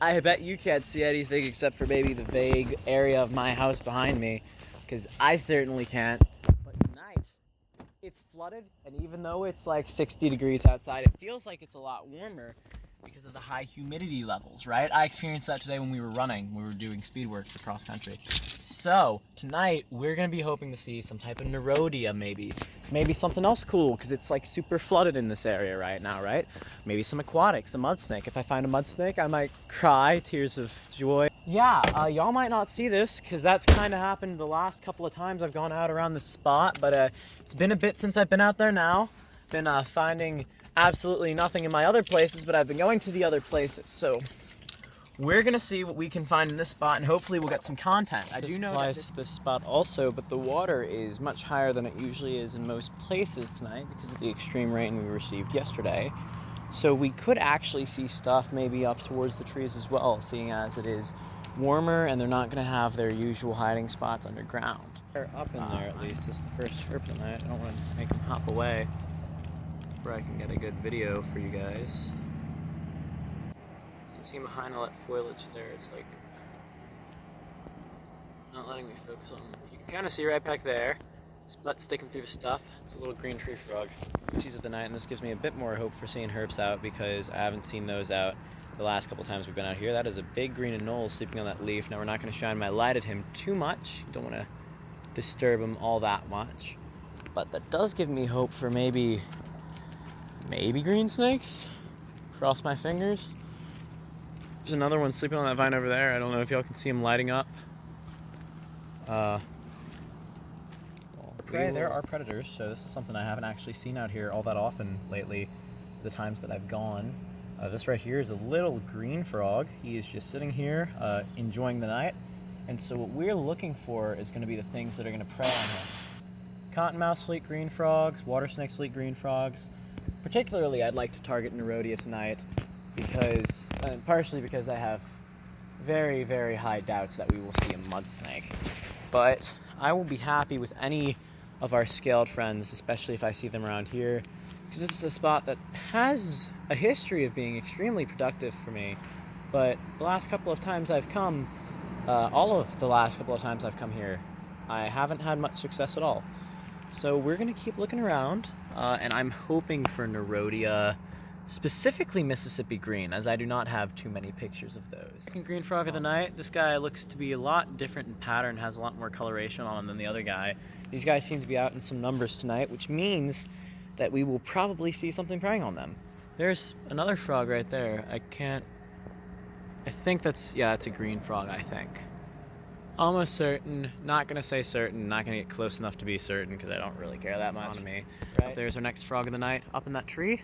I bet you can't see anything except for maybe the vague area of my house behind me, because I certainly can't. But tonight, it's flooded, and even though it's like 60 degrees outside, it feels like it's a lot warmer because of the high humidity levels, right? I experienced that today when we were running. We were doing speed work for cross country. So tonight we're gonna be hoping to see some type of Nerodia, maybe something else cool, because it's like super flooded in this area right now, right? Maybe some aquatics, a mud snake. If I find a mud snake, I might cry tears of joy. Yeah, y'all might not see this because that's kind of happened the last couple of times I've gone out around the spot, but it's been a bit since I've been out there now. Been finding absolutely nothing in my other places, but I've been going to the other places, so we're gonna see what we can find in this spot, and hopefully we'll get some content. I do know that this spot also, but the water is much higher than it usually is in most places tonight because of the extreme rain we received yesterday. So we could actually see stuff maybe up towards the trees as well, seeing as it is warmer and they're not gonna have their usual hiding spots underground. They're up in there at least. This is the first herp tonight. I don't want to make them hop away where I can get a good video for you guys. You can see behind all that foliage there, it's like not letting me focus on them. You can kind of see right back there, his butt sticking through the stuff. It's a little green tree frog. Species of the night, and this gives me a bit more hope for seeing herps out because I haven't seen those out the last couple times we've been out here. That is a big green anole sleeping on that leaf. Now we're not going to shine my light at him too much. Don't want to disturb him all that much. But that does give me hope for maybe green snakes. Cross my fingers. There's another one sleeping on that vine over there. I don't know if y'all can see him lighting up. Prey, there are predators, so this is something I haven't actually seen out here all that often lately, the times that I've gone. This right here is a little green frog. He is just sitting here enjoying the night, and so what we're looking for is going to be the things that are going to prey on him. Cottonmouth sleek green frogs, water snake sleek green frogs. Particularly, I'd like to target Nerodia tonight because, partially because I have very, very high doubts that we will see a mud snake. But I will be happy with any of our scaled friends, especially if I see them around here, because it's a spot that has a history of being extremely productive for me. But the last couple of times I've come, all of the last couple of times I've come here, I haven't had much success at all. So we're gonna keep looking around, and I'm hoping for Nerodia, specifically Mississippi green, as I do not have too many pictures of those. Second green frog of the night. This guy looks to be a lot different in pattern, has a lot more coloration on him than the other guy. These guys seem to be out in some numbers tonight, which means that we will probably see something preying on them. There's another frog right there. I think that's, yeah, it's a green frog, I think. Almost certain, not gonna say certain, not gonna get close enough to be certain because I don't really care that much. On me. Right. Up there's our next frog of the night, up in that tree.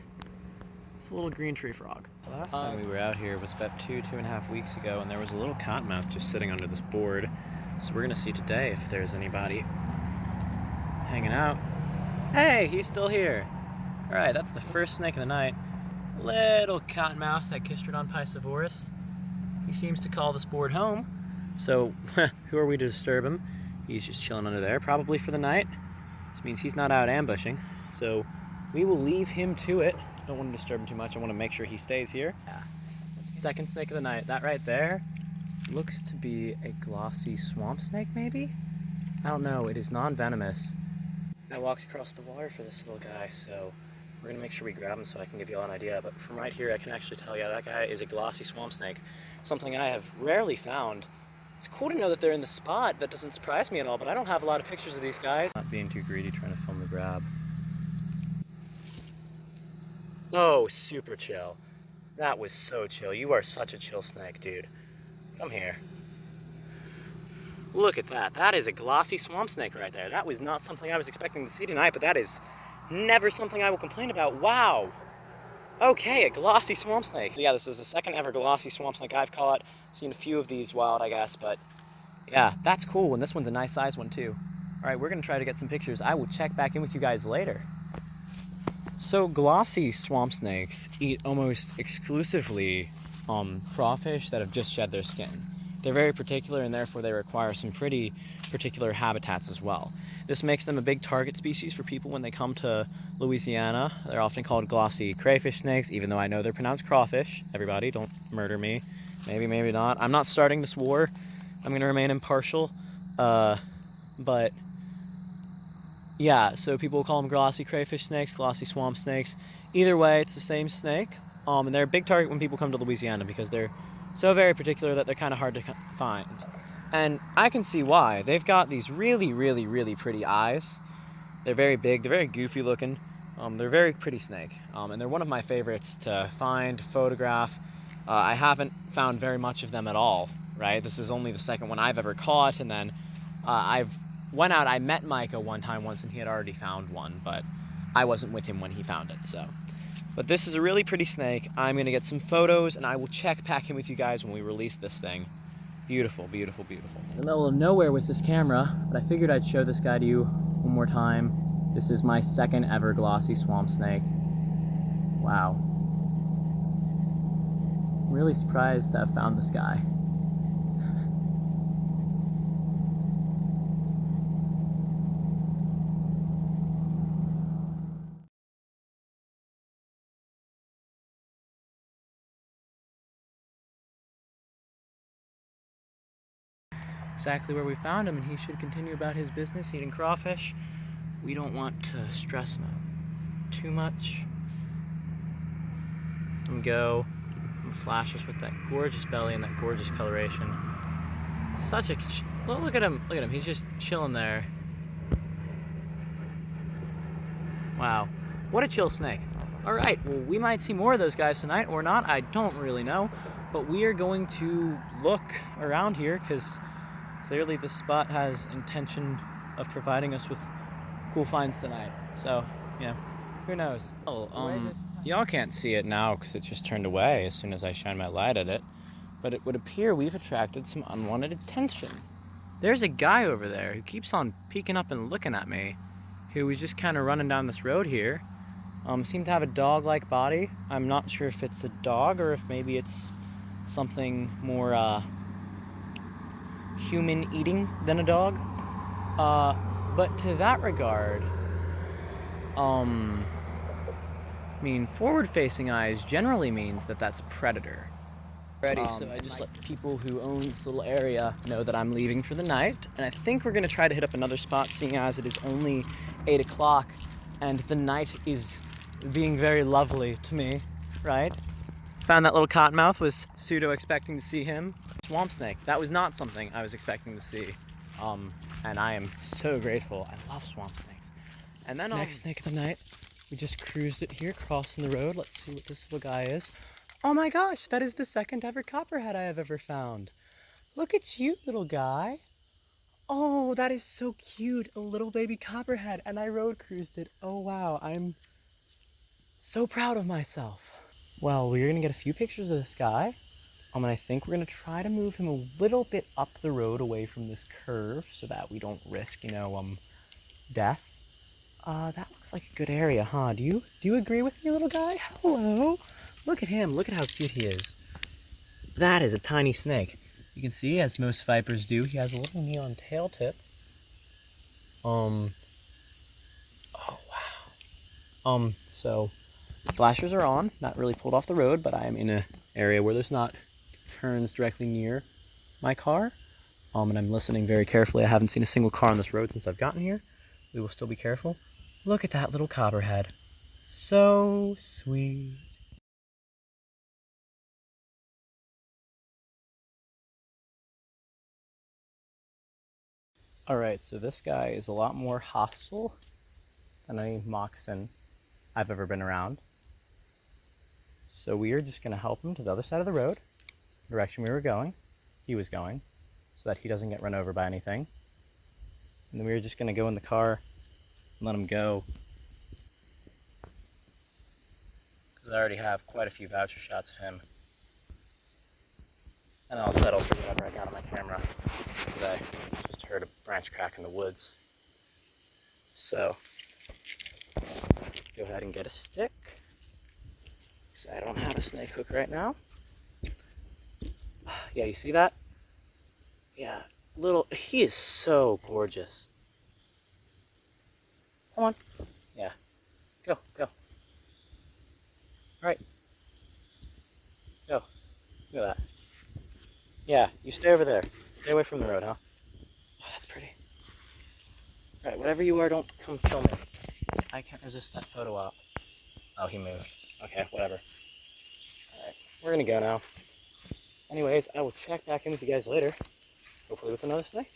It's a little green tree frog. The last time we were out here was about 2.5 weeks ago, and there was a little cottonmouth just sitting under this board. So we're gonna see today if there's anybody hanging out. Hey, he's still here. All right, that's the first snake of the night. Little cottonmouth, Echistrodon piscivorus. He seems to call this board home. So, who are we to disturb him? He's just chilling under there, probably for the night. This means he's not out ambushing. So, we will leave him to it. Don't want to disturb him too much. I want to make sure he stays here. Yeah. Second snake of the night. That right there looks to be a glossy swamp snake, maybe? I don't know. It is non-venomous. I walked across the water for this little guy, so we're going to make sure we grab him so I can give you all an idea. But from right here, I can actually tell, yeah, that guy is a glossy swamp snake. Something I have rarely found. It's cool to know that they're in the spot. That doesn't surprise me at all, but I don't have a lot of pictures of these guys. Not being too greedy, trying to film the grab. Oh, super chill. That was so chill. You are such a chill snake, dude. Come here. Look at that. That is a glossy swamp snake right there. That was not something I was expecting to see tonight, but that is never something I will complain about. Wow. Okay, a glossy swamp snake. Yeah, this is the second ever glossy swamp snake I've caught. Seen a few of these wild, I guess, but yeah, that's cool, and this one's a nice size one too. All right, we're gonna try to get some pictures. I will check back in with you guys later. So glossy swamp snakes eat almost exclusively crawfish that have just shed their skin. They're very particular, and therefore they require some pretty particular habitats as well. This makes them a big target species for people when they come to Louisiana. They're often called glossy crayfish snakes, even though I know they're pronounced crawfish. Everybody, don't murder me Maybe, maybe not. I'm not starting this war. I'm gonna remain impartial. But yeah, so people call them glossy crayfish snakes, glossy swamp snakes. Either way, it's the same snake. And they're a big target when people come to Louisiana because they're so very particular that they're kind of hard to find. And I can see why. They've got these really, really, really pretty eyes. They're very big, they're very goofy looking. They're a very pretty snake. And they're one of my favorites to find, photograph. I haven't found very much of them at all, right? This is only the second one I've ever caught, and then I met Micah one time once and he had already found one, but I wasn't with him when he found it, so. But this is a really pretty snake. I'm gonna get some photos and I will check back in with you guys when we release this thing. Beautiful, beautiful, beautiful. In the middle of nowhere with this camera, but I figured I'd show this guy to you one more time. This is my second ever glossy swamp snake. Wow. I'm really surprised to have found this guy. Exactly where we found him, and he should continue about his business eating crawfish. We don't want to stress him out too much. Let him go. And flash us with that gorgeous belly and that gorgeous coloration. Such a... Well, look at him. Look at him. He's just chilling there. Wow. What a chill snake. Alright, well, we might see more of those guys tonight or not. I don't really know. But we are going to look around here because clearly this spot has intention of providing us with cool finds tonight. So, yeah, who knows? Oh, y'all can't see it now because it just turned away as soon as I shine my light at it. But it would appear we've attracted some unwanted attention. There's a guy over there who keeps on peeking up and looking at me, who was just kind of running down this road here. Seemed to have a dog-like body. I'm not sure if it's a dog or if maybe it's something more human-eating than a dog. But to that regard, I mean, forward-facing eyes generally means that that's a predator. Alrighty, so I just let the people who own this little area know that I'm leaving for the night, and I think we're gonna try to hit up another spot, seeing as it is only 8 o'clock, and the night is being very lovely to me, right? Found that little cottonmouth, was pseudo expecting to see him. Swamp snake, that was not something I was expecting to see. And I am so grateful. I love swamp snakes. And then next snake of the night, we just cruised it here, crossing the road. Let's see what this little guy is. Oh my gosh, that is the second ever copperhead I have ever found. Look at you, little guy. Oh, that is so cute, a little baby copperhead, and I road cruised it. Oh wow, I'm so proud of myself. Well, we're gonna get a few pictures of this guy. And I think we're gonna try to move him a little bit up the road away from this curve so that we don't risk, you know, death. That looks like a good area, huh? Do you agree with me, little guy? Hello. Look at him. Look at how cute he is. That is a tiny snake. You can see, as most vipers do, he has a little neon tail tip. Oh wow. So flashers are on. Not really pulled off the road, but I am in an area where there's not turns directly near my car. And I'm listening very carefully. I haven't seen a single car on this road since I've gotten here. We will still be careful. Look at that little copperhead. So sweet. Alright, so this guy is a lot more hostile than any moccasin I've ever been around. So we are just going to help him to the other side of the road, the direction he was going, so that he doesn't get run over by anything. And then we were just going to go in the car and let him go. Because I already have quite a few voucher shots of him. And I'll settle for whatever I got on my camera, because I just heard a branch crack in the woods. So, go ahead and get a stick, because I don't have a snake hook right now. Yeah, you see that? Yeah, he is so gorgeous. Come on. Yeah, go. All right. Go, look at that. Yeah, you stay over there. Stay away from the road, huh? Oh, that's pretty. Alright, whatever you are, don't come kill me. I can't resist that photo op. Oh, he moved. Okay, whatever. Alright, we're gonna go now. Anyways, I will check back in with you guys later. Hopefully with another snake.